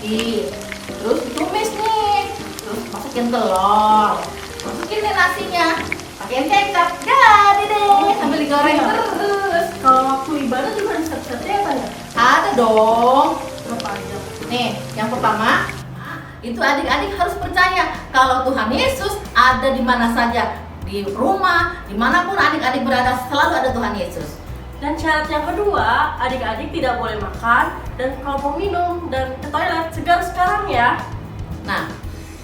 nasi, terus ditumis nih, terus masukin telur, masukin nih nasinya, pakein kecap, jadi deh sambil digoreng terus. Kalau waktu ibadah juga ada step-stepnya ya Tante? Ada dong. Berapa aja? Nih, yang pertama itu adik-adik harus percaya kalau Tuhan Yesus ada di mana saja, di rumah, dimanapun adik-adik berada selalu ada Tuhan Yesus. Dan syarat yang kedua, adik-adik tidak boleh makan dan kalau mau minum dan ke toilet segar sekarang ya. Nah,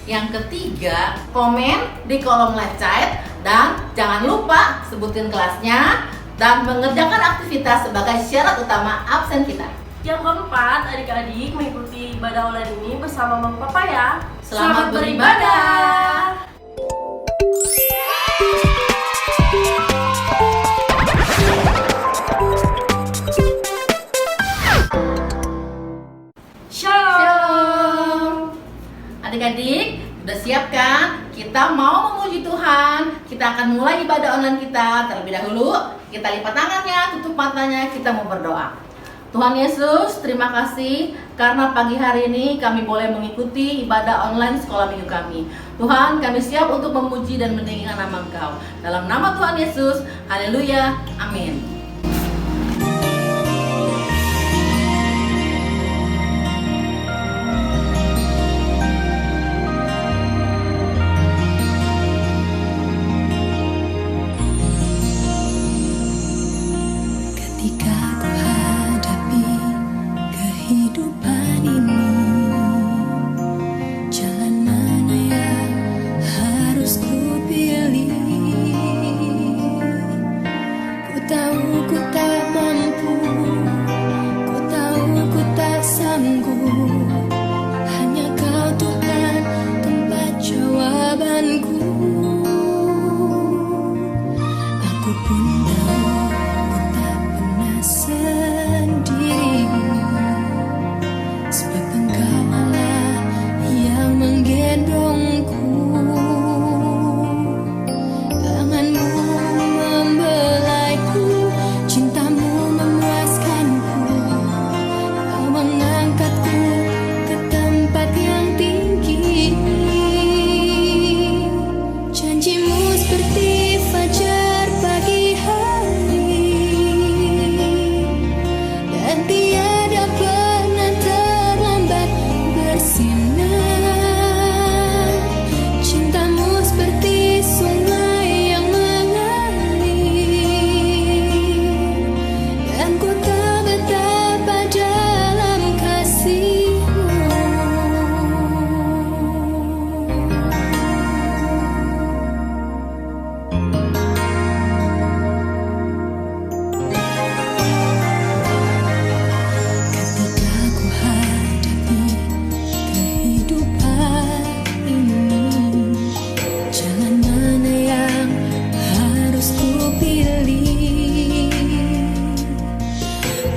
yang ketiga, komen di kolom live chat dan jangan lupa sebutin kelasnya dan mengerjakan aktivitas sebagai syarat utama absen kita. Yang keempat, adik-adik mengikuti ibadah online ini bersama Mama Papa ya. Selamat beribadah. Shalom. Adik-adik, udah siap kan? Kita mau memuji Tuhan. Kita akan mulai ibadah online kita. Terlebih dahulu, kita lipat tangannya, tutup matanya, kita mau berdoa. Tuhan Yesus, terima kasih karena pagi hari ini kami boleh mengikuti ibadah online sekolah minggu kami. Tuhan, kami siap untuk memuji dan meninggikan nama Engkau. Dalam nama Tuhan Yesus, haleluya, amin. Ketika ku hadapi kehidupan ini, jalan mana yang harus ku pilih? Ku tahu ku tak mampu, ku tahu ku tak sanggup. Hanya Kau Tuhan tempat jawabanku. Aku pun tahu sendiri, sebab Engkau Allah yang menggendongku. Tanganmu membelaiku, cintamu memuaskanku. Kau mengangkatku ke tempat yang tinggi. Janjimu seperti fajar pagi hari, dan tiada pernah terlambat bersinar. Cintamu seperti sungai yang mengalir, dan ku tak betapa dalam kasih-Mu. Ketika ku hadapi kehidupan ini, jalan mana yang harus ku pilih?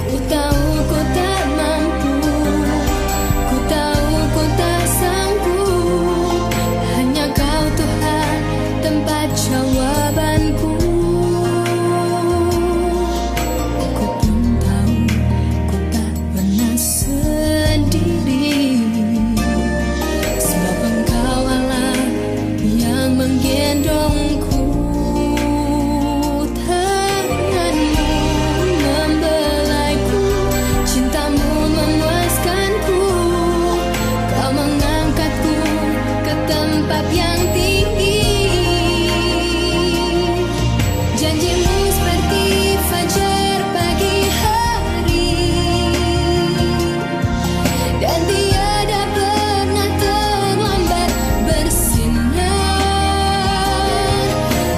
Ku tahu ku tak mampu, ku tahu ku tak sanggup. Hanya Kau Tuhan tempat jawabanku. Aku pun tahu ku tak pernah sendiri, sebab Engkau Allah yang menggendongku. Tanganmu membelaiku, cintamu memuaskanku. Kau mengangkatku ke tempat yang tinggi. Janjimu seperti fajar pagi hari, dan tiada pernah terlambat bersinar.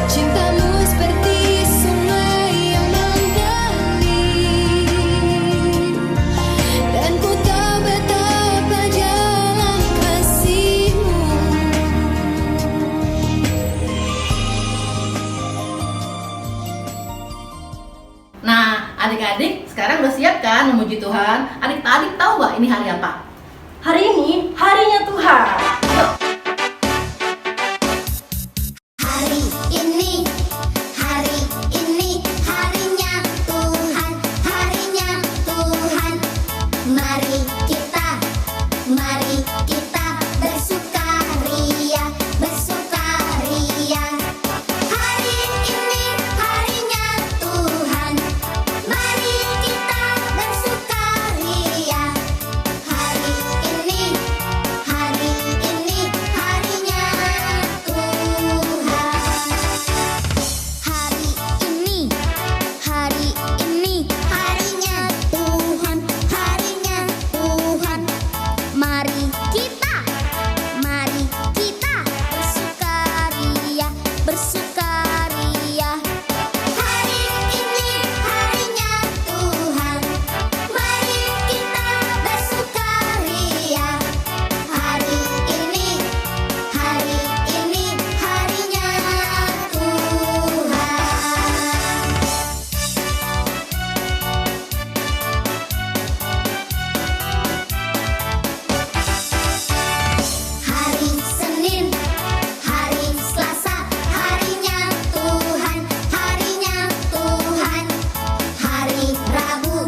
Cintamu seperti sungai yang mengalir, dan ku tahu betapa dalam kasih-Mu. Nah, adik-adik sekarang udah siap kan memuji Tuhan? Adik-adik tahu nggak ini hari apa? Hari ini harinya Tuhan. Hari ini harinya Tuhan, harinya Tuhan. Mari kita Mari kita bersukaria, bersukaria. Hari ini harinya Tuhan. Mari kita bersukaria. Hari ini harinya Tuhan. Hari ini harinya Tuhan, harinya Tuhan. Mari kita bersukaria, bersukaria. Hari ini harinya Tuhan. Mari kita bersukaria. Hari ini harinya Tuhan. Hari Senin, hari Selasa, harinya Tuhan, harinya Tuhan. Hari Rabu,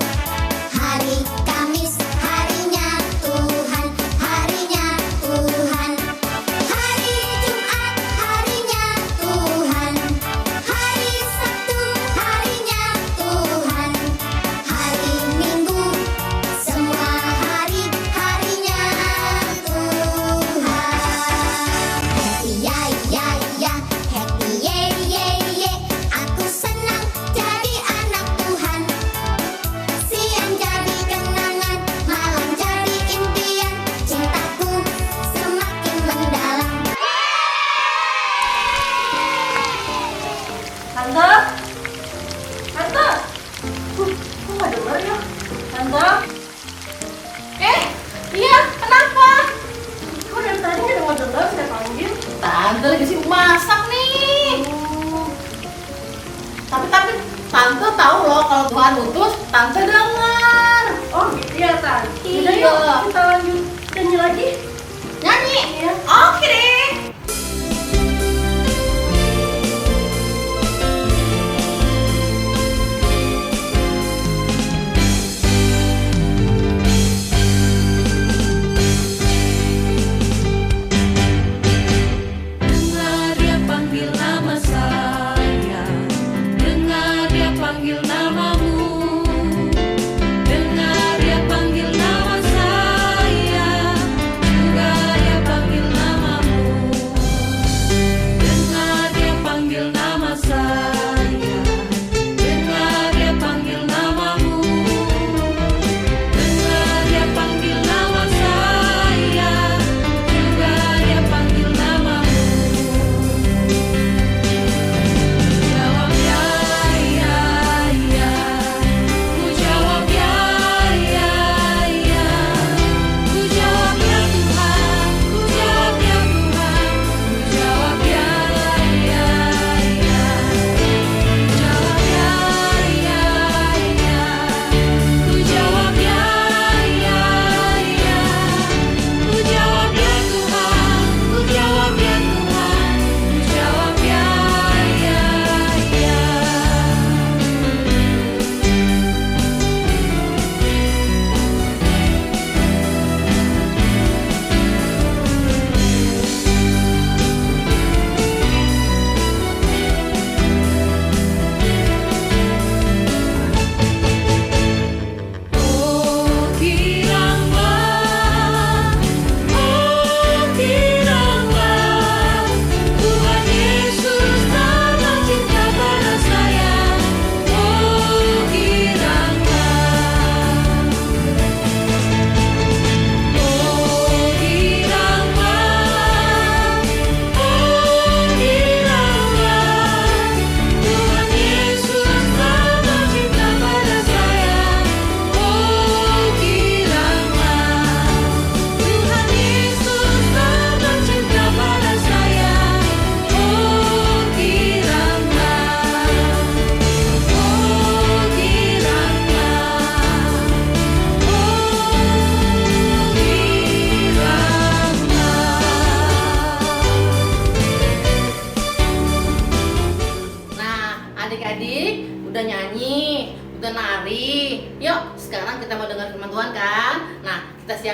hari Kamis, harinya Tuhan, harinya Tuhan. Hari Jumat, harinya Tuhan. Hari Sabtu, harinya Tuhan. Hari Minggu, semua harinya Tuhan. Happy ya ya ya, happy ye ye ye. Aku senang jadi anak Tuhan. Siang jadi kenangan, malam jadi impian. Cintaku semakin mendalam. Tante? Tante? Kok nggak dengar ya? Tante? Iya, kenapa? Kok dari tadi nggak dengar saya panggil? Tante lagi sibuk masak nih. Tapi Tante tahu loh kalau Tuhan utus, Tante dengar. Oh gitu ya, Tan? Udah Iya. yuk, kita lanjut nyanyi lagi. Nyanyi? Iya. Oke deh. Dengar dia panggil nama saya, dengar dia panggil namamu, dengar dia panggil nama saya.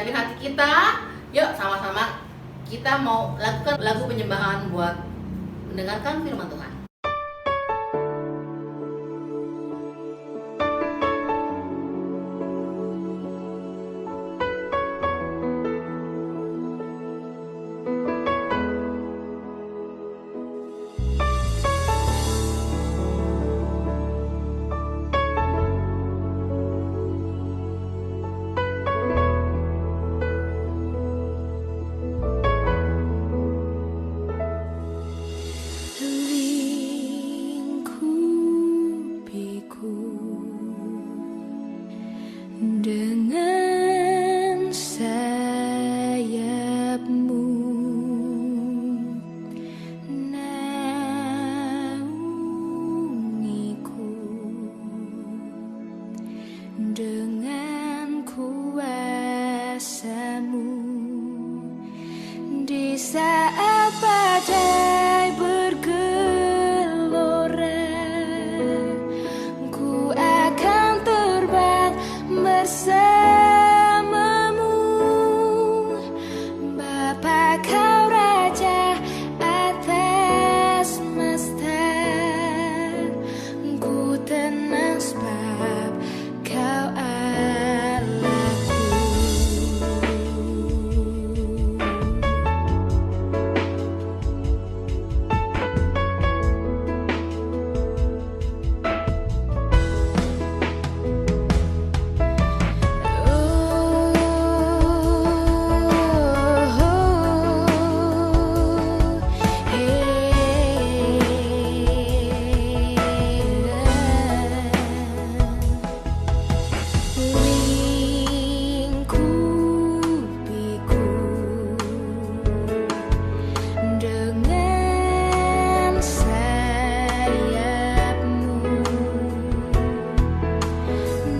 siapin hati kita. Yuk sama-sama kita mau lakukan lagu penyembahan buat mendengarkan firman Tuhan. Lingkupiku dengan sayapmu, naungiku dengan kuasamu. Di saat badai bergelora, ku akan terbang bersamamu. Bapa kau Raja atas semesta, ku tenang sebab kau Allahku. Lingkupiku dengan sayapmu,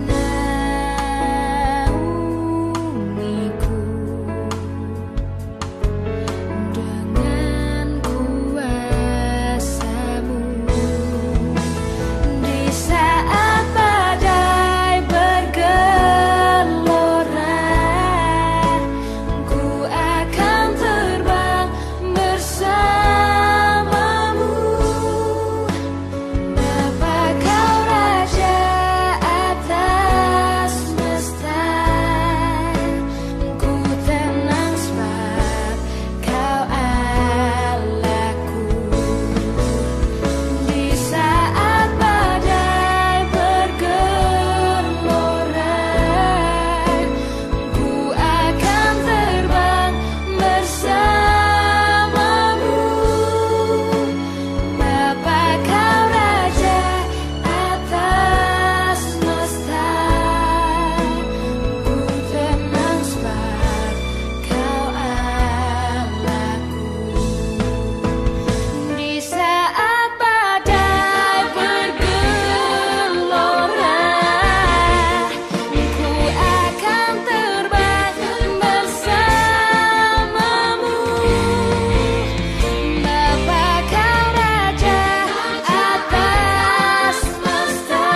naungiku dengan kuasamu. Di saat badai bergelora, ku akan terbang bersamamu. Bapa kau Raja atas semesta, ku tenang sebab kau Allahku. Di saat badai bergelora, ku akan terbang bersamamu. Bapa kau Raja atas semesta, ku tenang sebab kau Allahku. Di saat badai bergelora, ku akan terbang bersamamu. Bapa kau Raja atas semesta,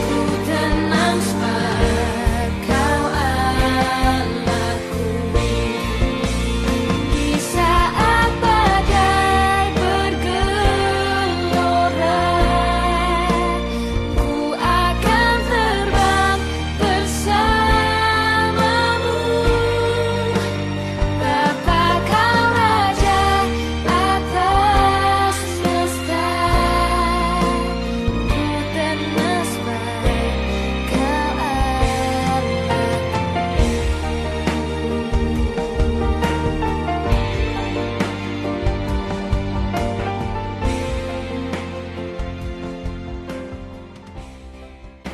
ku tenang sebab kau Allahku. Di saat badai bergelora, ku akan terbang bersamamu. Bapa kau Raja atas semesta, ku tenang sebab kau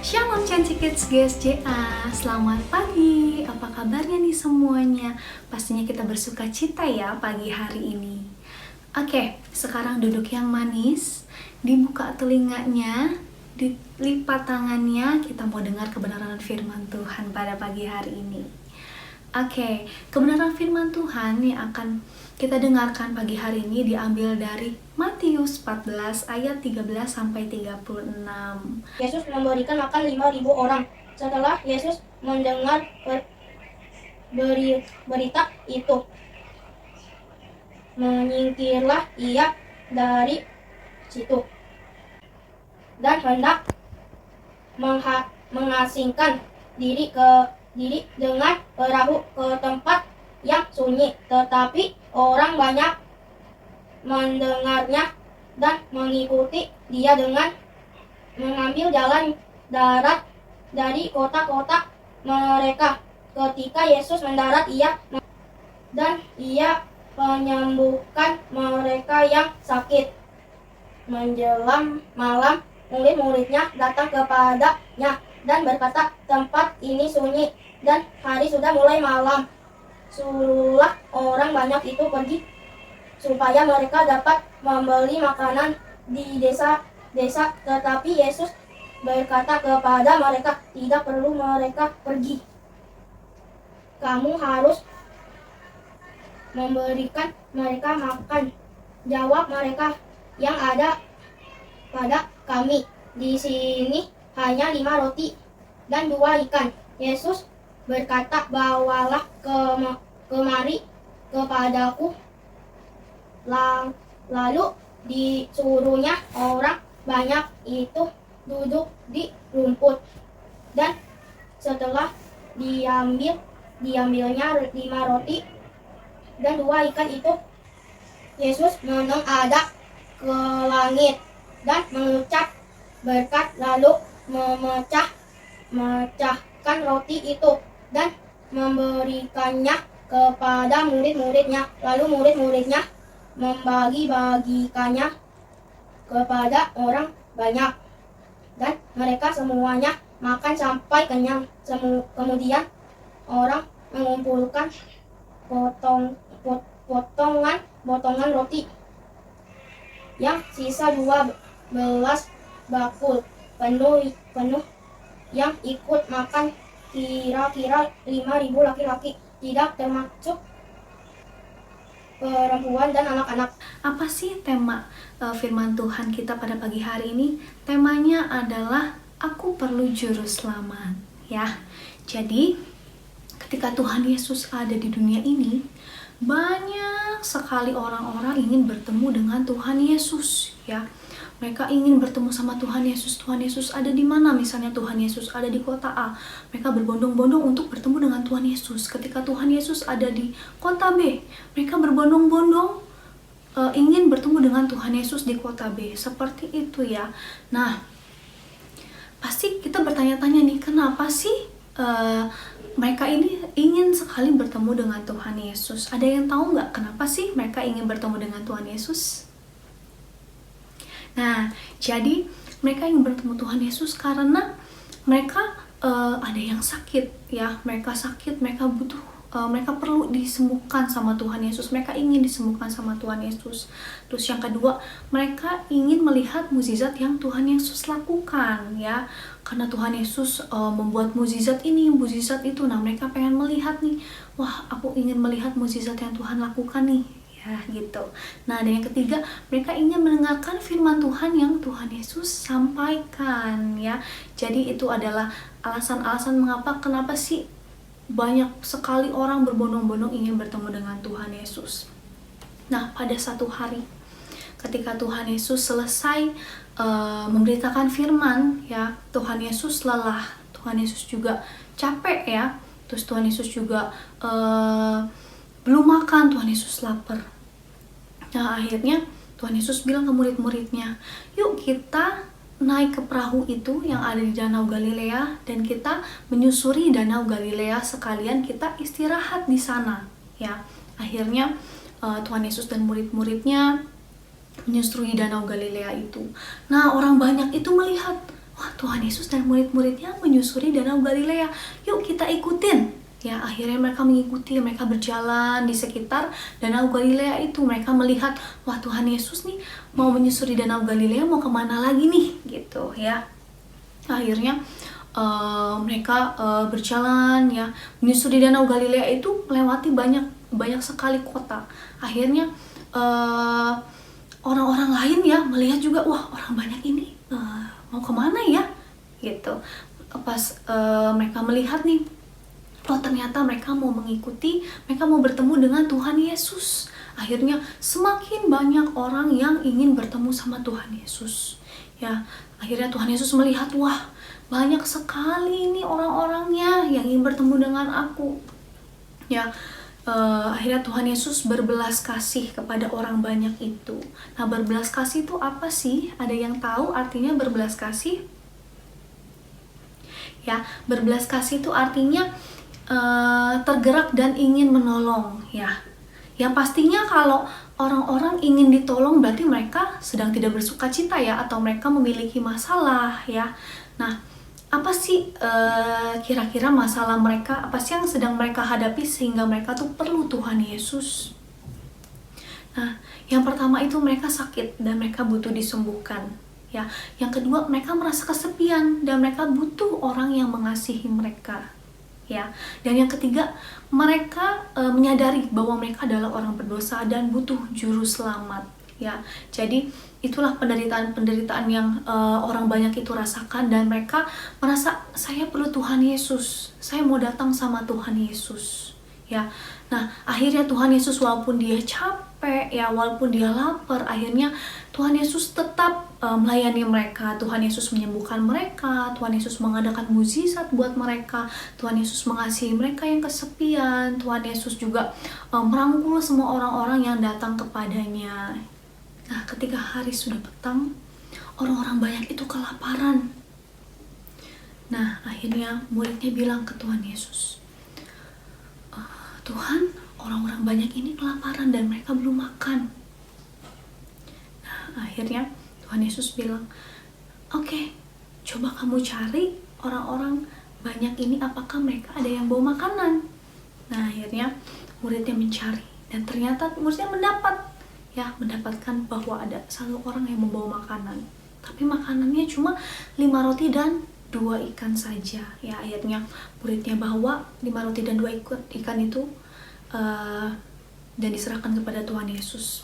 Shalom Cantik Kids GSJA, selamat pagi. Apa kabarnya nih semuanya? Pastinya kita bersuka cita ya pagi hari ini. Oke, sekarang duduk yang manis, dibuka telinganya, dilipat tangannya. Kita mau dengar kebenaran firman Tuhan pada pagi hari ini. Oke, kebenaran firman Tuhan yang akan kita dengarkan pagi hari ini diambil dari Matius 14 ayat 13 sampai 36. Yesus memberikan makan 5.000 orang. Setelah Yesus mendengar berita itu. Menyingkirlah ia dari situ dan hendak mengasingkan diri dengan perahu ke tempat yang sunyi. Tetapi orang banyak mendengarnya dan mengikuti dia dengan mengambil jalan darat dari kota-kota mereka. Ketika Yesus mendarat, ia menyembuhkan mereka yang sakit. Menjelang malam, murid-muridnya datang kepadanya dan berkata, "Tempat ini sunyi dan hari sudah mulai malam. Suruhlah orang banyak itu pergi supaya mereka dapat membeli makanan di desa-desa." Tetapi Yesus berkata kepada mereka, "Tidak perlu mereka pergi. Kamu harus memberikan mereka makan." Jawab mereka, "Yang ada pada kami di sini hanya 5 roti dan 2 ikan." Yesus berkata, "Bawalah kemari kepadaku." Lalu disuruhnya orang banyak itu duduk di rumput, dan setelah diambilnya 5 roti dan 2 ikan itu, Yesus menengadah ke langit dan mengucap berkat, lalu memecahkan roti itu dan memberikannya kepada murid-muridnya. Lalu murid-muridnya membagi-bagikannya kepada orang banyak, dan mereka semuanya makan sampai kenyang. Kemudian orang mengumpulkan potongan roti yang sisa 12 bakul penuh yang ikut makan kira-kira 5.000 laki-laki, tidak termasuk perempuan dan anak-anak. Apa sih tema firman Tuhan kita pada pagi hari ini? Temanya adalah aku perlu juru selamat, ya. Jadi ketika Tuhan Yesus ada di dunia ini, banyak sekali orang-orang ingin bertemu dengan Tuhan Yesus, ya. Mereka ingin bertemu sama Tuhan Yesus. Tuhan Yesus ada di mana? Misalnya Tuhan Yesus ada di kota A, mereka berbondong-bondong untuk bertemu dengan Tuhan Yesus. Ketika Tuhan Yesus ada di kota B, mereka berbondong-bondong ingin bertemu dengan Tuhan Yesus di kota B. Seperti itu, ya. Nah, pasti kita bertanya-tanya nih, kenapa sih mereka ini ingin sekali bertemu dengan Tuhan Yesus? Ada yang tahu nggak kenapa sih mereka ingin bertemu dengan Tuhan Yesus? Nah, jadi mereka ingin bertemu Tuhan Yesus karena mereka ada yang sakit, ya. Mereka sakit, mereka butuh, mereka perlu disembuhkan sama Tuhan Yesus. Mereka ingin disembuhkan sama Tuhan Yesus. Terus yang kedua, mereka ingin melihat mukjizat yang Tuhan Yesus lakukan, ya. Karena Tuhan Yesus membuat mukjizat ini, mukjizat itu. Nah, mereka pengen melihat nih, wah, aku ingin melihat mukjizat yang Tuhan lakukan nih, ya, gitu. Nah, dan yang ketiga, mereka ingin mendengarkan firman Tuhan yang Tuhan Yesus sampaikan, ya. Jadi itu adalah alasan-alasan kenapa sih banyak sekali orang berbondong-bondong ingin bertemu dengan Tuhan Yesus. Nah, pada satu hari ketika Tuhan Yesus selesai memberitakan firman, ya, Tuhan Yesus lelah, Tuhan Yesus juga capek, ya. Terus Tuhan Yesus juga belum makan, Tuhan Yesus lapar. Nah, akhirnya Tuhan Yesus bilang ke murid-muridnya, "Yuk kita naik ke perahu itu yang ada di Danau Galilea dan kita menyusuri Danau Galilea, sekalian kita istirahat di sana." Ya, akhirnya Tuhan Yesus dan murid-muridnya menyusuri Danau Galilea itu. Nah, orang banyak itu melihat, wah, Tuhan Yesus dan murid-muridnya menyusuri Danau Galilea. Yuk kita ikutin. Ya, akhirnya mereka mengikuti, mereka berjalan di sekitar Danau Galilea itu. Mereka melihat, wah, Tuhan Yesus nih mau menyusuri Danau Galilea, mau kemana lagi nih, gitu, ya. Akhirnya mereka berjalan, ya, menyusuri Danau Galilea itu, melewati banyak sekali kota. Akhirnya orang-orang lain, ya, melihat juga, wah, orang banyak ini mau kemana ya, gitu. Pas mereka melihat nih, Oh, ternyata mereka mau mengikuti, mereka mau bertemu dengan Tuhan Yesus. Akhirnya semakin banyak orang yang ingin bertemu sama Tuhan Yesus. Ya, akhirnya Tuhan Yesus melihat, wah, banyak sekali ini orang-orangnya yang ingin bertemu dengan aku. Ya, akhirnya Tuhan Yesus berbelas kasih kepada orang banyak itu. Nah, berbelas kasih itu apa sih? Ada yang tahu artinya berbelas kasih? Ya, berbelas kasih itu artinya tergerak dan ingin menolong, ya. Yang pastinya kalau orang-orang ingin ditolong berarti mereka sedang tidak bersuka cita, ya, atau mereka memiliki masalah, ya. Nah, apa sih kira-kira masalah mereka? Apa sih yang sedang mereka hadapi sehingga mereka tuh perlu Tuhan Yesus? Nah, yang pertama itu mereka sakit dan mereka butuh disembuhkan, ya. Yang kedua, mereka merasa kesepian dan mereka butuh orang yang mengasihi mereka. Ya, dan yang ketiga, mereka menyadari bahwa mereka adalah orang berdosa dan butuh juru selamat. Ya, jadi itulah penderitaan yang orang banyak itu rasakan, dan mereka merasa saya perlu Tuhan Yesus, saya mau datang sama Tuhan Yesus. Ya, nah akhirnya Tuhan Yesus walaupun dia capek, ya, walaupun dia lapar, akhirnya Tuhan Yesus tetap melayani mereka. Tuhan Yesus menyembuhkan mereka, Tuhan Yesus mengadakan mukjizat buat mereka, Tuhan Yesus mengasihi mereka yang kesepian, Tuhan Yesus juga merangkul semua orang-orang yang datang kepadanya. Nah, ketika hari sudah petang, orang-orang banyak itu kelaparan. Nah, akhirnya muridnya bilang ke Tuhan Yesus, Tuhan, orang-orang banyak ini kelaparan dan mereka belum makan. Nah, akhirnya Tuhan Yesus bilang, oke, coba kamu cari orang-orang banyak ini, apakah mereka ada yang bawa makanan. Nah, akhirnya muridnya mencari, dan ternyata muridnya mendapatkan bahwa ada satu orang yang membawa makanan, tapi makanannya cuma 5 roti dan 2 ikan saja. Ya, akhirnya muridnya bawa 5 roti dan 2 ikan itu dan diserahkan kepada Tuhan Yesus.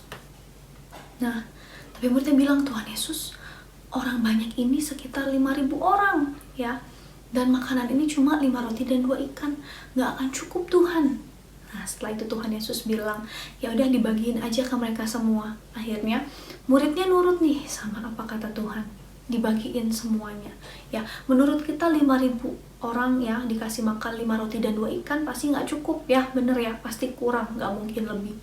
Nah, tapi muridnya bilang, Tuhan Yesus, orang banyak ini sekitar 5.000 orang, ya, dan makanan ini cuma 5 roti dan 2 ikan, nggak akan cukup Tuhan. Nah, setelah itu Tuhan Yesus bilang, ya udah dibagiin aja ke mereka semua. Akhirnya muridnya nurut nih sama apa kata Tuhan, dibagiin semuanya. Ya, menurut kita 5.000 orang ya dikasih makan 5 roti dan 2 ikan pasti nggak cukup, ya, bener ya, pasti kurang, nggak mungkin lebih.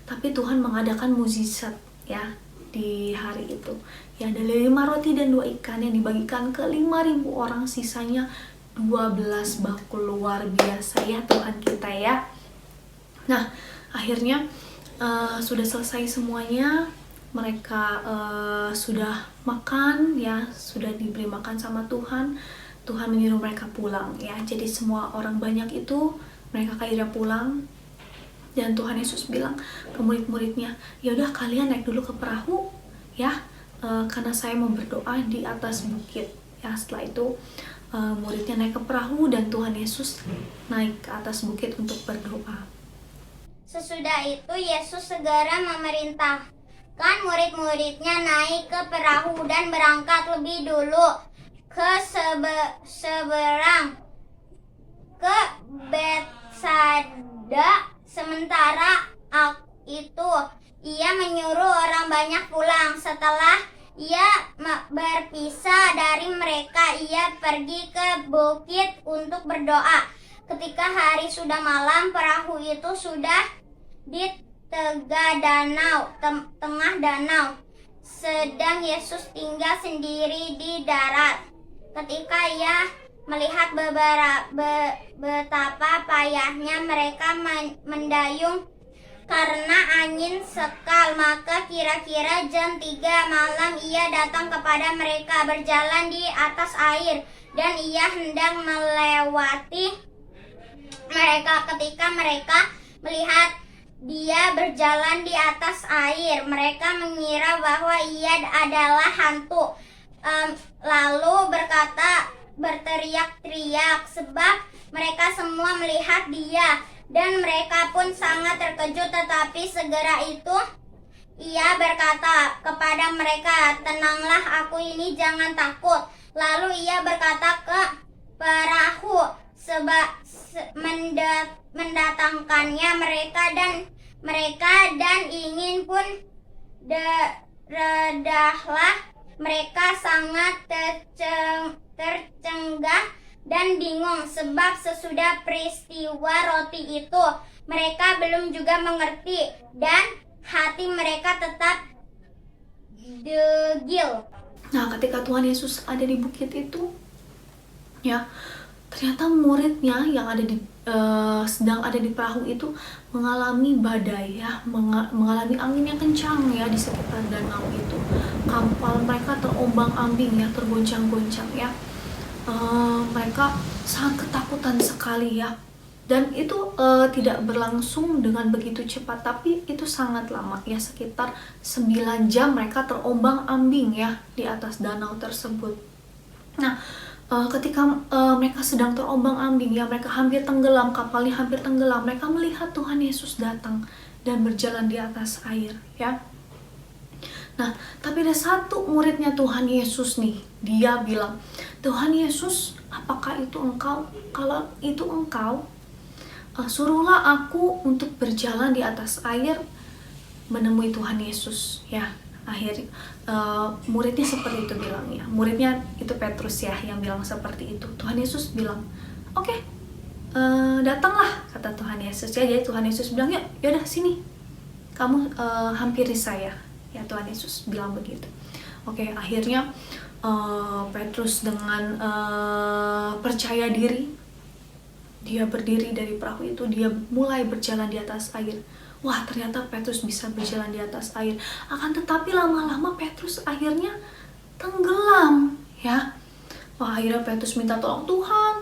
Tapi Tuhan mengadakan mukjizat, ya, di hari itu. Ya, dari 5 roti dan 2 ikan yang dibagikan ke 5.000 orang, sisanya 12 bakul. Luar biasa ya Tuhan kita, ya. Nah, akhirnya sudah selesai semuanya, mereka sudah makan, ya, sudah diberi makan sama Tuhan. Tuhan menyuruh mereka pulang, ya. Jadi semua orang banyak itu mereka akhirnya pulang. Dan Tuhan Yesus bilang ke murid-muridnya, ya udah kalian naik dulu ke perahu, ya, karena saya mau berdoa di atas bukit. Ya, setelah itu muridnya naik ke perahu dan Tuhan Yesus naik ke atas bukit untuk berdoa. Sesudah itu Yesus segera memerintahkan murid-muridnya naik ke perahu dan berangkat lebih dulu ke seberang, ke Betsada. Sementara itu ia menyuruh orang banyak pulang. Setelah ia berpisah dari mereka, ia pergi ke bukit untuk berdoa. Ketika hari sudah malam, perahu itu sudah di tengah danau. Sedang Yesus tinggal sendiri di darat. Ketika ia melihat betapa payahnya mereka mendayung karena angin sekal, maka kira-kira jam 3 malam ia datang kepada mereka berjalan di atas air, dan ia hendak melewati mereka. Ketika mereka melihat dia berjalan di atas air, mereka mengira bahwa ia adalah hantu, lalu berteriak-teriak sebab mereka semua melihat dia, dan mereka pun sangat terkejut. Tetapi segera itu ia berkata kepada mereka, "Tenanglah, aku ini, jangan takut." Lalu ia berkata ke perahu, mendatangkannya mereka dan ingin pun redahlah mereka sangat tercengang dan bingung sebab sesudah peristiwa roti itu mereka belum juga mengerti dan hati mereka tetap degil. Nah, ketika Tuhan Yesus ada di bukit itu, ya, ternyata muridnya yang sedang ada di perahu itu mengalami badai, ya, mengalami angin yang kencang, ya, di sekitar danau itu. Kapal mereka terombang-ambing, ya, tergoncang-goncang, ya. Mereka sangat ketakutan sekali, ya. Dan itu tidak berlangsung dengan begitu cepat, tapi itu sangat lama, ya, sekitar 9 jam mereka terombang-ambing, ya, di atas danau tersebut. Nah, ketika mereka sedang terombang-ambing, ya, mereka hampir tenggelam, kapalnya hampir tenggelam, mereka melihat Tuhan Yesus datang dan berjalan di atas air, ya. Nah, tapi ada satu muridnya Tuhan Yesus nih, dia bilang, Tuhan Yesus, apakah itu engkau? Kalau itu engkau, suruhlah aku untuk berjalan di atas air menemui Tuhan Yesus, ya. Akhirnya muridnya seperti itu bilangnya. Muridnya itu Petrus, ya, yang bilang seperti itu. Tuhan Yesus bilang, oke, datanglah, kata Tuhan Yesus, ya. Jadi Tuhan Yesus bilang, yaudah sini, kamu hampiri saya, ya. Tuhan Yesus bilang begitu. Oke, akhirnya Petrus dengan percaya diri, dia berdiri dari perahu itu, dia mulai berjalan di atas air. Wah, ternyata Petrus bisa berjalan di atas air. Akan tetapi lama-lama Petrus akhirnya tenggelam, ya. Wah, akhirnya Petrus minta tolong, Tuhan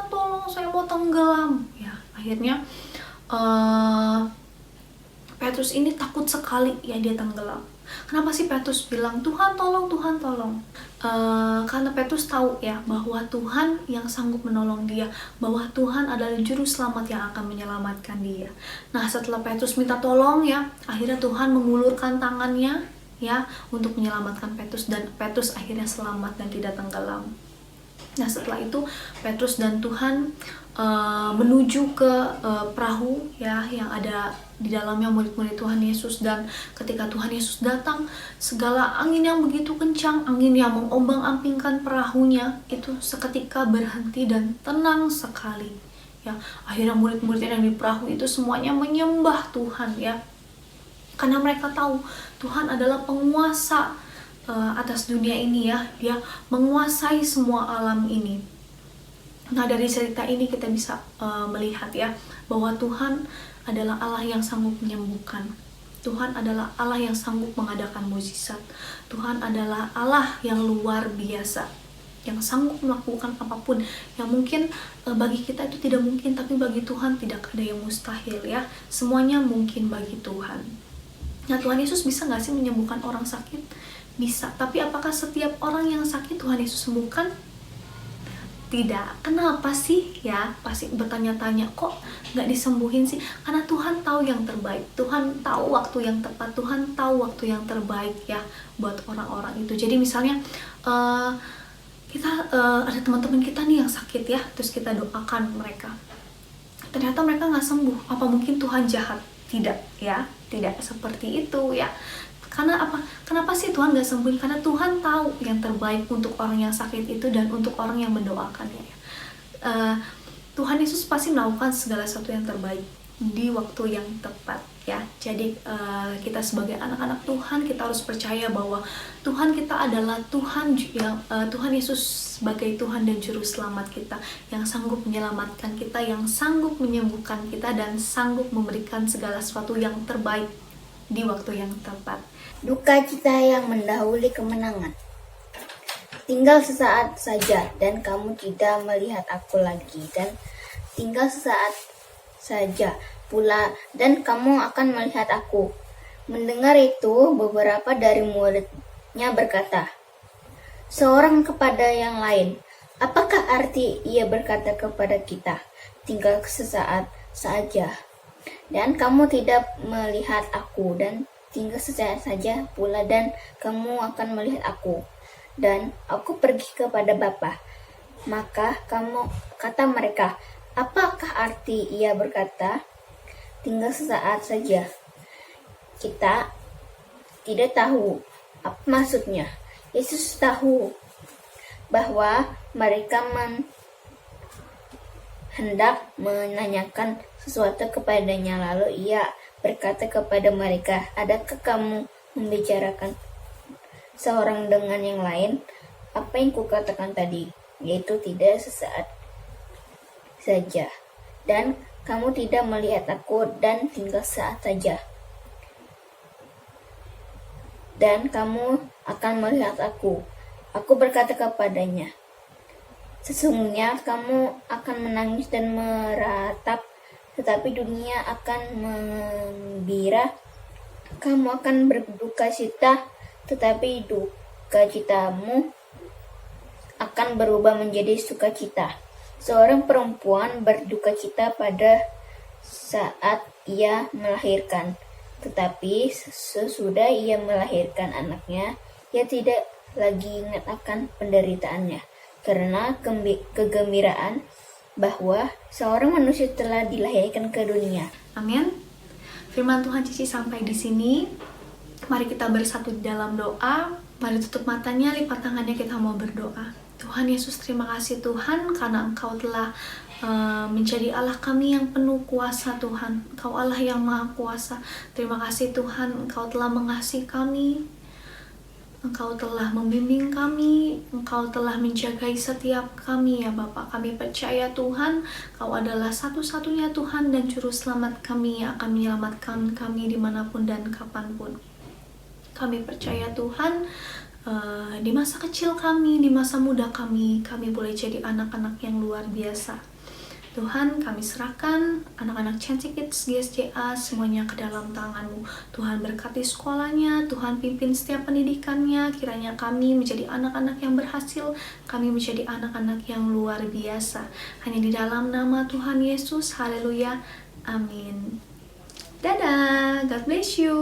tolong, saya mau tenggelam, ya. Akhirnya Petrus ini takut sekali, ya, dia tenggelam. Kenapa sih Petrus bilang Tuhan tolong? Karena Petrus tahu, ya, bahwa Tuhan yang sanggup menolong dia, bahwa Tuhan adalah juru selamat yang akan menyelamatkan dia. Nah, setelah Petrus minta tolong, ya, akhirnya Tuhan mengulurkan tangannya, ya, untuk menyelamatkan Petrus, dan Petrus akhirnya selamat dan tidak tenggelam. Nah, setelah itu Petrus dan Tuhan menuju ke perahu, ya, yang ada di dalamnya murid-murid Tuhan Yesus. Dan ketika Tuhan Yesus datang, segala angin yang begitu kencang, angin yang mengombang-ambingkan perahunya itu seketika berhenti dan tenang sekali, ya. Akhirnya murid-murid yang di perahu itu semuanya menyembah Tuhan, ya, karena mereka tahu Tuhan adalah penguasa atas dunia ini, ya. Dia menguasai semua alam ini. Nah, dari cerita ini kita bisa melihat, ya, bahwa Tuhan adalah Allah yang sanggup menyembuhkan. Tuhan adalah Allah yang sanggup mengadakan mukjizat. Tuhan adalah Allah yang luar biasa, yang sanggup melakukan apapun yang mungkin bagi kita itu tidak mungkin, tapi bagi Tuhan tidak ada yang mustahil, ya. Semuanya mungkin bagi Tuhan. Nah, Tuhan Yesus bisa nggak sih menyembuhkan orang sakit? Bisa. Tapi apakah setiap orang yang sakit Tuhan Yesus sembuhkan? Tidak. Kenapa sih, ya? Pasti bertanya-tanya, kok nggak disembuhin sih? Karena Tuhan tahu yang terbaik. Tuhan tahu waktu yang tepat. Tuhan tahu waktu yang terbaik, ya, buat orang-orang itu. Jadi misalnya kita ada teman-teman kita nih yang sakit, ya, terus kita doakan mereka. Ternyata mereka nggak sembuh. Apa mungkin Tuhan jahat? Tidak, ya. Tidak seperti itu, ya. Karena apa? Kenapa sih Tuhan gak sembuhin? Karena Tuhan tahu yang terbaik untuk orang yang sakit itu dan untuk orang yang mendoakannya. Tuhan Yesus pasti melakukan segala sesuatu yang terbaik di waktu yang tepat, ya. Jadi kita sebagai anak-anak Tuhan, kita harus percaya bahwa Tuhan kita adalah Tuhan yang Tuhan Yesus sebagai Tuhan dan Juru Selamat kita, yang sanggup menyelamatkan kita, yang sanggup menyembuhkan kita, dan sanggup memberikan segala sesuatu yang terbaik di waktu yang tepat. Duka cita yang mendahului kemenangan. Tinggal sesaat saja dan kamu tidak melihat aku lagi, dan tinggal sesaat saja pula dan kamu akan melihat aku. Mendengar itu, beberapa dari muridnya berkata seorang kepada yang lain, apakah arti ia berkata kepada kita, tinggal sesaat saja dan kamu tidak melihat aku, dan tinggal sesaat saja pula dan kamu akan melihat aku, dan aku pergi kepada Bapa. Maka kata mereka, apakah arti ia berkata, tinggal sesaat saja? Kita tidak tahu apa maksudnya. Yesus tahu bahwa mereka hendak menanyakan sesuatu kepadanya. Lalu ia berkata kepada mereka, adakah kamu membicarakan seorang dengan yang lain? Apa yang kukatakan tadi, yaitu tidak sesaat saja. Dan kamu tidak melihat aku, dan tinggal saat saja. Dan kamu akan melihat aku. Aku berkata kepadanya, sesungguhnya kamu akan menangis dan meratap, tetapi dunia akan menggembira. Kamu akan berduka cita, tetapi duka citamu akan berubah menjadi sukacita. Seorang perempuan berduka cita pada saat ia melahirkan, tetapi sesudah ia melahirkan anaknya, ia tidak lagi ingat akan penderitaannya, karena kegembiraan bahwa seorang manusia telah dilahirkan ke dunia. Amin. Firman Tuhan Cici sampai di sini. Mari kita bersatu di dalam doa. Mari tutup matanya, lipat tangannya, kita mau berdoa. Tuhan Yesus, terima kasih Tuhan karena Engkau telah menjadi Allah kami yang penuh kuasa Tuhan. Engkau Allah yang maha kuasa. Terima kasih Tuhan, Engkau telah mengasihi kami. Engkau telah membimbing kami, Engkau telah menjagai setiap kami ya Bapak. Kami percaya Tuhan, Engkau adalah satu-satunya Tuhan dan Juru Selamat kami yang akan menyelamatkan kami dimanapun dan kapanpun. Kami percaya Tuhan, di masa kecil kami, di masa muda kami boleh jadi anak-anak yang luar biasa. Tuhan, kami serahkan anak-anak Chancy Kids GSJA semuanya ke dalam tangan-Mu. Tuhan berkati sekolahnya, Tuhan pimpin setiap pendidikannya. Kiranya kami menjadi anak-anak yang berhasil, kami menjadi anak-anak yang luar biasa. Hanya di dalam nama Tuhan Yesus, haleluya, amin. Dadah, God bless you.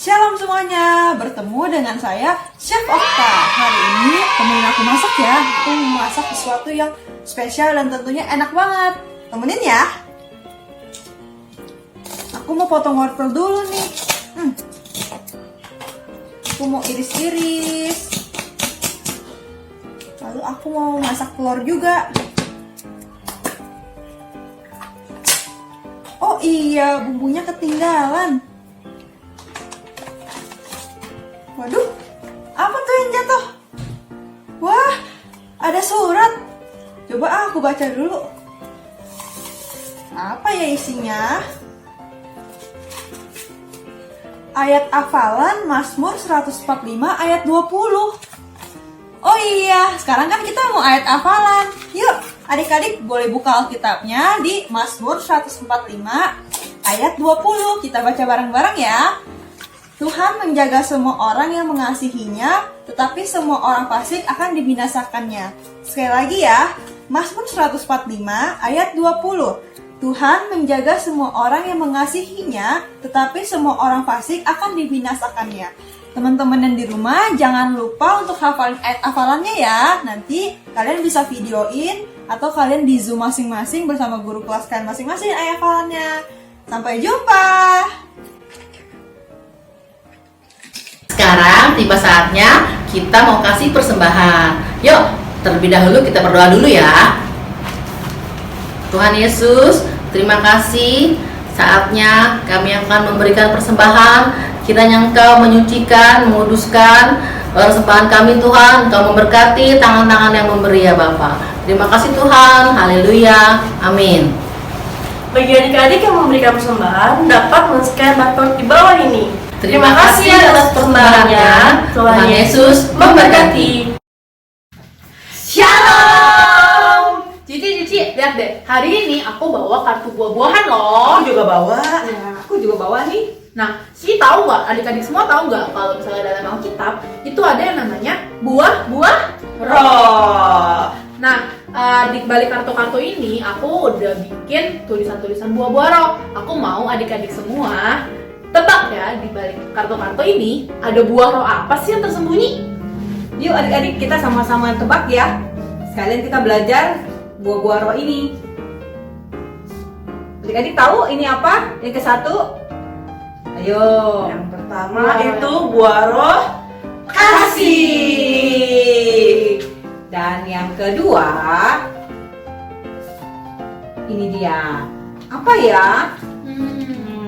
Shalom semuanya, bertemu dengan saya Chef Okta. Hari ini temenin aku masak ya. Aku mau masak sesuatu yang spesial dan tentunya enak banget. Temenin ya. Aku mau potong wortel dulu nih. Aku mau iris-iris. Lalu aku mau masak telur juga. Oh iya, bumbunya ketinggalan. Waduh, apa tuh yang jatuh? Wah, ada surat. Coba aku baca dulu. Apa ya isinya? Ayat hafalan Mazmur 145 ayat 20. Oh iya, sekarang kan kita mau ayat hafalan. Yuk, adik-adik boleh buka Alkitabnya di Mazmur 145 ayat 20. Kita baca bareng-bareng ya. Tuhan menjaga semua orang yang mengasihinya, tetapi semua orang fasik akan dibinasakannya. Sekali lagi ya, Mazmur 145 ayat 20. Tuhan menjaga semua orang yang mengasihinya, tetapi semua orang fasik akan dibinasakannya. Teman-teman yang di rumah, jangan lupa untuk hafalin ayat hafalannya ya. Nanti kalian bisa videoin, atau kalian di Zoom masing-masing bersama guru kelas kalian masing-masing ayat hafalannya. Sampai jumpa! Sekarang tiba saatnya kita mau kasih persembahan. Yuk, terlebih dahulu kita berdoa dulu ya. Tuhan Yesus, terima kasih. Saatnya kami akan memberikan persembahan. Kiranya Engkau menyucikan, menguduskan persembahan kami Tuhan. Engkau memberkati tangan-tangan yang memberi ya Bapa. Terima kasih Tuhan. Haleluya. Amin. Bagi adik-adik yang memberikan persembahan, dapat men-scan barcode di bawah ini. Terima kasih atas persembahannya. Tuhan Yesus memberkati. Shalom! Cici, lihat deh. Hari ini aku bawa kartu buah-buahan loh. Aku juga bawa. Aku juga bawa nih. Nah, tahu nggak? Adik-adik semua tahu nggak kalau misalnya dalam Alkitab itu ada yang namanya buah-buah roh. Nah, Di balik kartu-kartu ini aku udah bikin tulisan-tulisan buah-buah roh. Aku mau adik-adik semua tebak ya, di balik kartu-kartu ini ada buah roh apa sih yang tersembunyi? Yuk adik-adik kita sama-sama tebak ya. Sekalian kita belajar buah-buah roh ini. Adik-adik tahu ini apa? Yang ke satu? Ayo. Yang pertama itu buah roh kasih. Dan yang kedua, ini dia. Apa ya?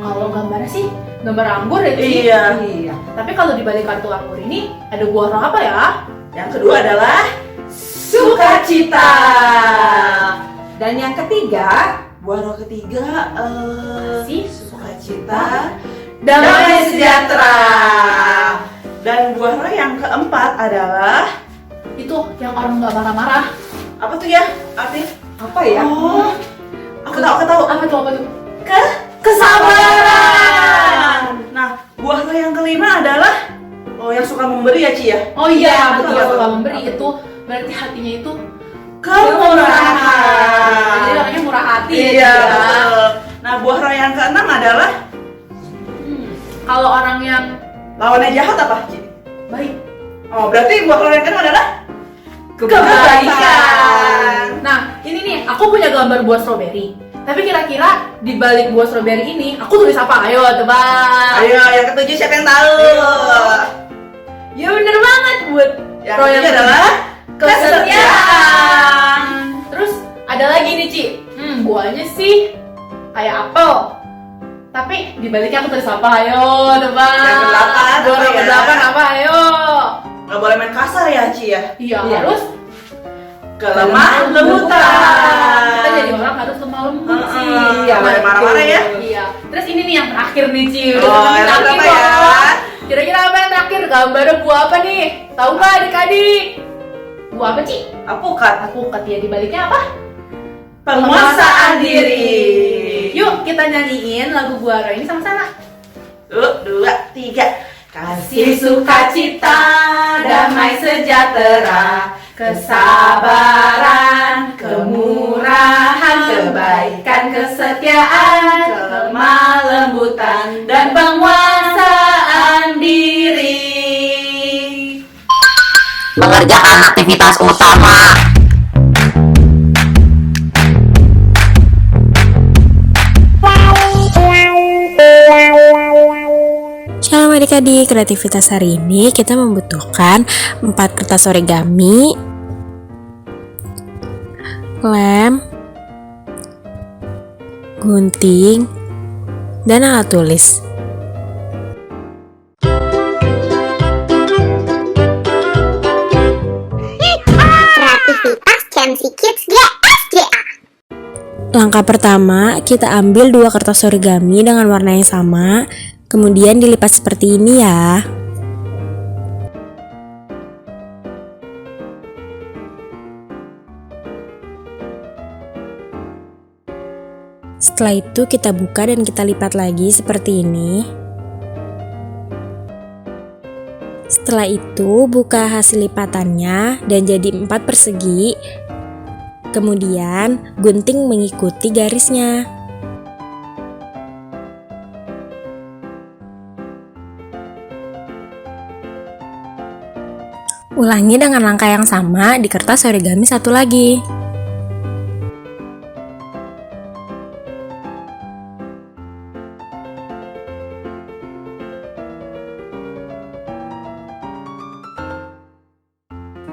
Kalau gambarnya sih gambar anggur ya, Ci? Iya. Tapi kalau di balik kartu anggur ini ada buah roh apa ya? Yang kedua adalah sukacita. Dan yang ketiga, Buah roh ketiga sukacita, Damai sejahtera. Dan buah roh yang keempat adalah itu yang orang nggak marah-marah. apa tuh ya, Artif? apa ya? Oh, aku tahu. Apa tuh? Kesabaran. Nah, buah roh yang kelima adalah yang suka memberi ya, Ci ya? Oh iya, betul. betul. Suka memberi itu berarti hatinya itu Kemurahan. jadi orangnya murah hati. Iya, betul. Nah, buah roh yang keenam adalah Kalau orang yang lawannya jahat apa, Ci? baik, Oh, berarti buah roh yang keenam adalah kebaikan. Nah, ini nih, aku punya gambar buah stroberi. Tapi kira-kira di balik buah stroberi ini, aku tulis apa? Ayo, tebak. Ayo, yang ketujuh siapa yang tahu? Ya bener banget, buat Yang ketujuh adalah kesetiaan. Terus ada lagi nih, Ci. Buahnya sih kayak apel. Tapi di baliknya aku tulis apa? Ayo, tebak. Yang kedelapan Buah apa ya? kedelapan apa? Ayo. Nggak boleh main kasar ya, Ci ya? Iya, Iya. harus Kelemah lembutan. Kita jadi orang harus lemah lembut sih. Iya, boleh marah-marah ya. Iya. Terus ini nih yang terakhir nih, Ci. Oh, yang terakhir apa ya? Kira-kira apa yang terakhir? Gambarnya buah apa nih? Tahu nggak adik-adik? Buah apa, Ci? Apukat. Aku ya di baliknya apa? Penguasaan diri. Yuk kita nyanyiin lagu Buah Roh ini sama-sama. 1, 2, 3. Kasih sukacita, damai sejahtera, kesabaran, kemurahan, kebaikan, kesetiaan, kelemah lembutan, dan penguasaan diri. Mengerjakan aktivitas utama. Shalom adik-adik, kreativitas hari ini kita membutuhkan 4 kertas origami, lem, gunting, dan alat tulis. Kreativitas Kensi Kids GSJA. Langkah pertama, kita ambil 2 kertas origami dengan warna yang sama, kemudian dilipat seperti ini ya. Setelah itu kita buka dan kita lipat lagi seperti ini. Setelah itu buka hasil lipatannya dan jadi 4 persegi. Kemudian gunting mengikuti garisnya. Ulangi dengan langkah yang sama di kertas origami satu lagi.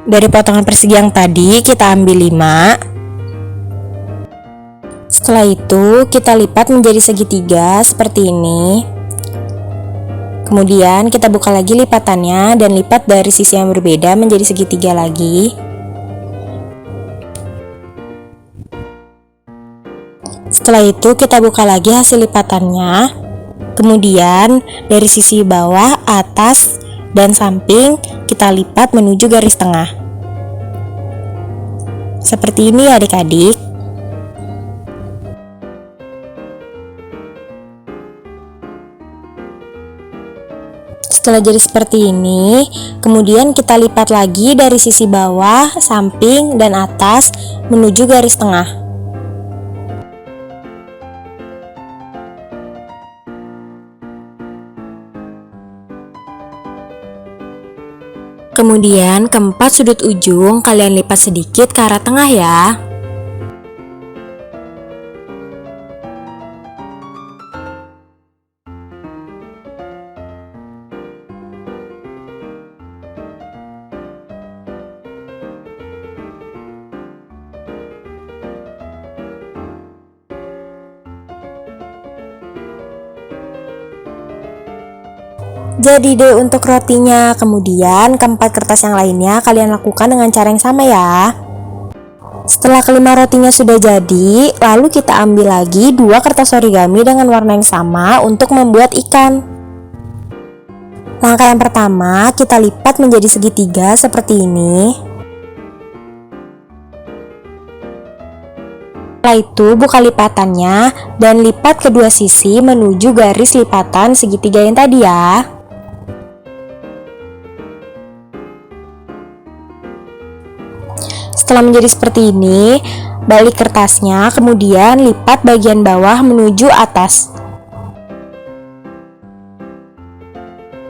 Dari potongan persegi yang tadi kita ambil 5. Setelah itu kita lipat menjadi segitiga seperti ini. Kemudian kita buka lagi lipatannya dan lipat dari sisi yang berbeda menjadi segitiga lagi. Setelah itu kita buka lagi hasil lipatannya. Kemudian dari sisi bawah, atas, dan samping kita lipat menuju garis tengah. Seperti ini adik-adik. Setelah jadi seperti ini, kemudian kita lipat lagi dari sisi bawah, samping, dan atas menuju garis tengah. Kemudian keempat sudut ujung kalian lipat sedikit ke arah tengah ya. Jadi deh untuk rotinya. Kemudian keempat kertas yang lainnya kalian lakukan dengan cara yang sama ya. Setelah kelima rotinya sudah jadi, lalu kita ambil lagi 2 kertas origami dengan warna yang sama untuk membuat ikan. Langkah yang pertama, kita lipat menjadi segitiga seperti ini. Setelah itu buka lipatannya dan lipat kedua sisi menuju garis lipatan segitiga yang tadi ya. Setelah menjadi seperti ini, balik kertasnya, kemudian lipat bagian bawah menuju atas.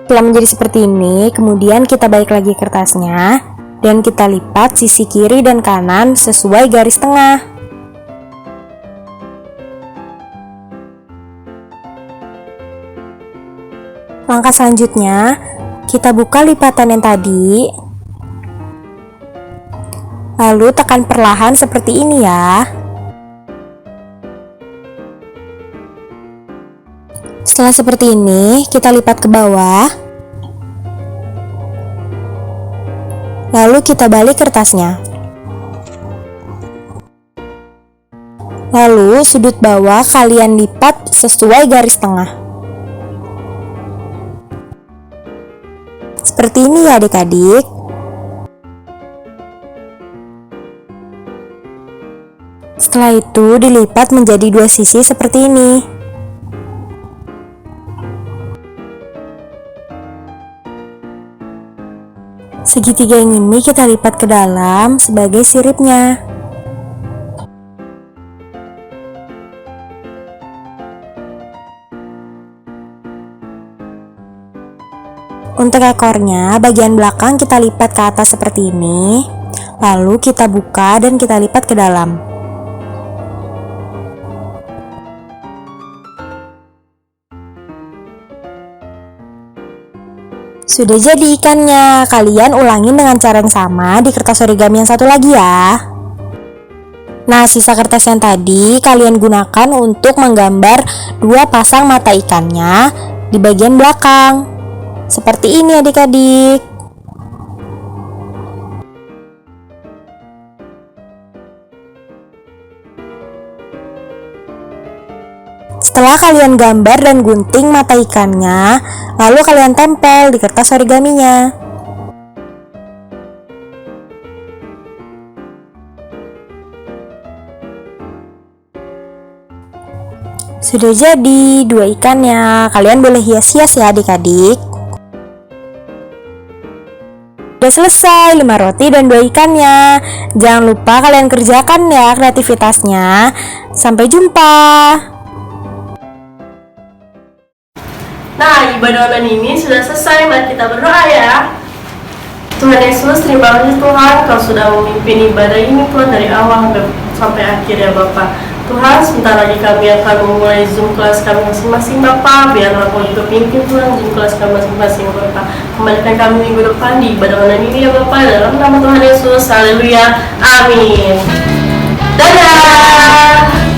Setelah menjadi seperti ini, kemudian kita balik lagi kertasnya, dan kita lipat sisi kiri dan kanan sesuai garis tengah. Langkah selanjutnya, kita buka lipatan yang tadi, lalu tekan perlahan seperti ini ya. Setelah seperti ini, kita lipat ke bawah. Lalu kita balik kertasnya. Lalu sudut bawah kalian lipat sesuai garis tengah. Seperti ini ya adik-adik. Setelah itu dilipat menjadi 2 sisi seperti ini. Segitiga yang ini kita lipat ke dalam sebagai siripnya. Untuk ekornya, bagian belakang kita lipat ke atas seperti ini. Lalu kita buka dan kita lipat ke dalam. Sudah jadi ikannya. Kalian ulangin dengan cara yang sama di kertas origami yang satu lagi ya. Nah, sisa kertas yang tadi kalian gunakan untuk menggambar 2 pasang mata ikannya di bagian belakang. Seperti ini adik-adik. Setelah kalian gambar dan gunting mata ikannya, lalu kalian tempel di kertas origaminya. Sudah jadi 2 ikannya. Kalian boleh hias-hias ya adik-adik. Sudah selesai 5 roti dan 2 ikannya. Jangan lupa kalian kerjakan ya kreativitasnya. Sampai jumpa. Nah, ibadah online ini sudah selesai. Mari kita berdoa ya. Tuhan Yesus, terima kasih Tuhan, Kau sudah memimpin ibadah ini Tuhan dari awal sampai akhir ya Bapak. Tuhan, sebentar lagi kami akan memulai Zoom kelas kami masing-masing Bapak. Biarlah Kau juga pimpin Tuhan Zoom kelas kami masing-masing Bapak. Kembalikan kami minggu depan di ibadah online ini ya Bapak. Dalam nama Tuhan Yesus, haleluya, amin. Dadah.